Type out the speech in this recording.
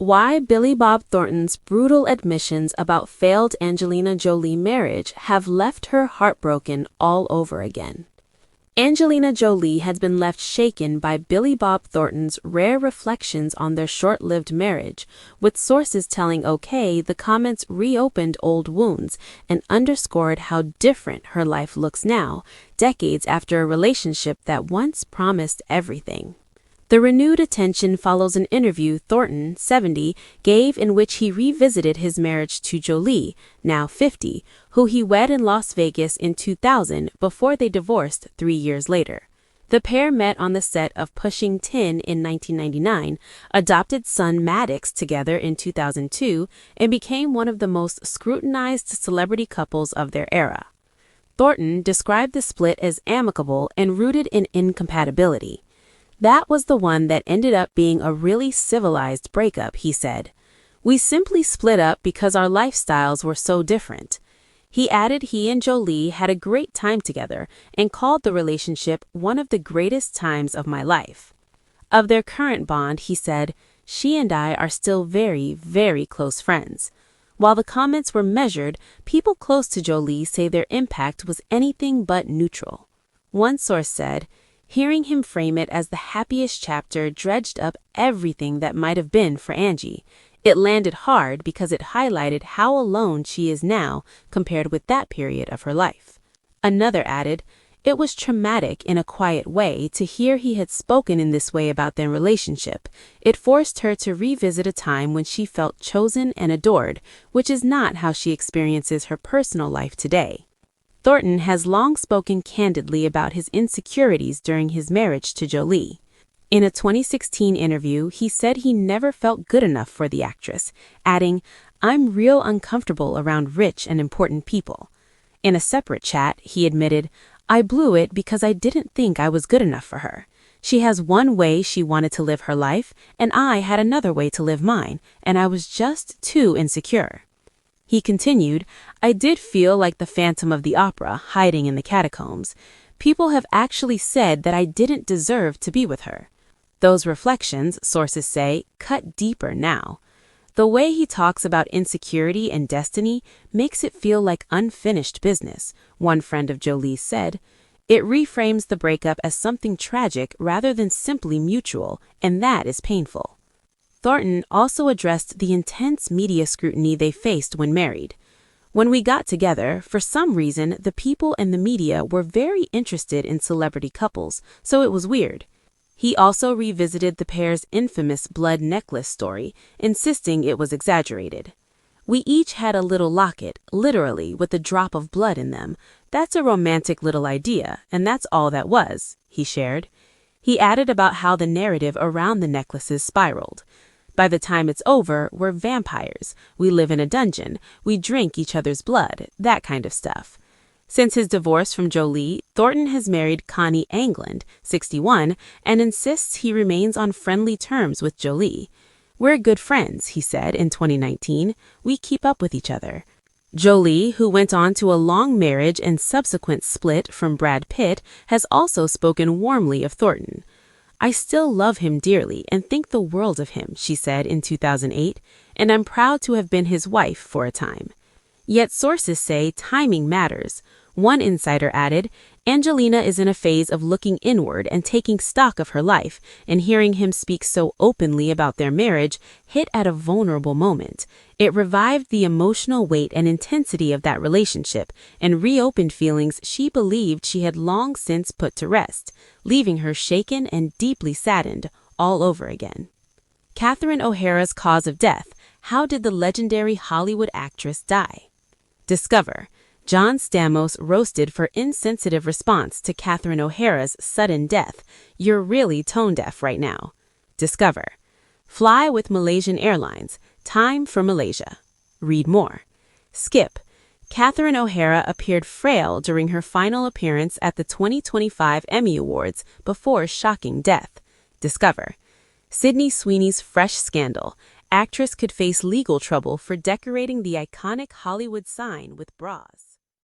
Why Billy Bob Thornton's brutal admissions about failed Angelina Jolie marriage have left her heartbroken all over again. Angelina Jolie has been left shaken by Billy Bob Thornton's rare reflections on their short-lived marriage, with sources telling OK the comments reopened old wounds and underscored how different her life looks now, decades after a relationship that once promised everything. The renewed attention follows an interview Thornton, 70, gave in which he revisited his marriage to Jolie, now 50, who he wed in Las Vegas in 2000 before they divorced 3 years later. The pair met on the set of Pushing Tin in 1999, adopted son Maddox together in 2002, and became one of the most scrutinized celebrity couples of their era. Thornton described the split as amicable and rooted in incompatibility. That was the one that ended up being a really civilized breakup, he said. We simply split up because our lifestyles were so different. He added he and Jolie had a great time together and called the relationship one of the greatest times of my life. Of their current bond, he said, she and I are still very, very close friends. While the comments were measured, people close to Jolie say their impact was anything but neutral. One source said, hearing him frame it as the happiest chapter dredged up everything that might have been for Angie. It landed hard because it highlighted how alone she is now compared with that period of her life. Another added, it was traumatic in a quiet way to hear he had spoken in this way about their relationship. It forced her to revisit a time when she felt chosen and adored, which is not how she experiences her personal life today. Thornton has long spoken candidly about his insecurities during his marriage to Jolie. In a 2016 interview, he said he never felt good enough for the actress, adding, I'm real uncomfortable around rich and important people. In a separate chat, he admitted, I blew it because I didn't think I was good enough for her. She has one way she wanted to live her life, and I had another way to live mine, and I was just too insecure. He continued, I did feel like the Phantom of the Opera hiding in the catacombs. People have actually said that I didn't deserve to be with her. Those reflections, sources say, cut deeper now. The way he talks about insecurity and destiny makes it feel like unfinished business, one friend of Jolie's said. It reframes the breakup as something tragic rather than simply mutual, and that is painful. Thornton also addressed the intense media scrutiny they faced when married. When we got together, for some reason, the people and the media were very interested in celebrity couples, so it was weird. He also revisited the pair's infamous blood necklace story, insisting it was exaggerated. We each had a little locket, literally, with a drop of blood in them. That's a romantic little idea, and that's all that was, he shared. He added about how the narrative around the necklaces spiraled. By the time it's over, we're vampires. We live in a dungeon. We drink each other's blood, that kind of stuff. Since his divorce from Jolie, Thornton has married Connie England, 61, and insists he remains on friendly terms with Jolie. We're good friends, he said in 2019. We keep up with each other. Jolie, who went on to a long marriage and subsequent split from Brad Pitt, has also spoken warmly of Thornton. I still love him dearly and think the world of him, she said in 2008, and I'm proud to have been his wife for a time. Yet sources say timing matters. One insider added, Angelina is in a phase of looking inward and taking stock of her life, and hearing him speak so openly about their marriage hit at a vulnerable moment. It revived the emotional weight and intensity of that relationship and reopened feelings she believed she had long since put to rest, leaving her shaken and deeply saddened all over again. Catherine O'Hara's cause of death. How did the legendary Hollywood actress die? Discover. John Stamos roasted for insensitive response to Catherine O'Hara's sudden death. You're really tone deaf right now. Discover. Fly with Malaysian Airlines. Time for Malaysia. Read more. Skip. Catherine O'Hara appeared frail during her final appearance at the 2025 Emmy Awards before shocking death. Discover. Sydney Sweeney's fresh scandal. Actress could face legal trouble for decorating the iconic Hollywood sign with bras.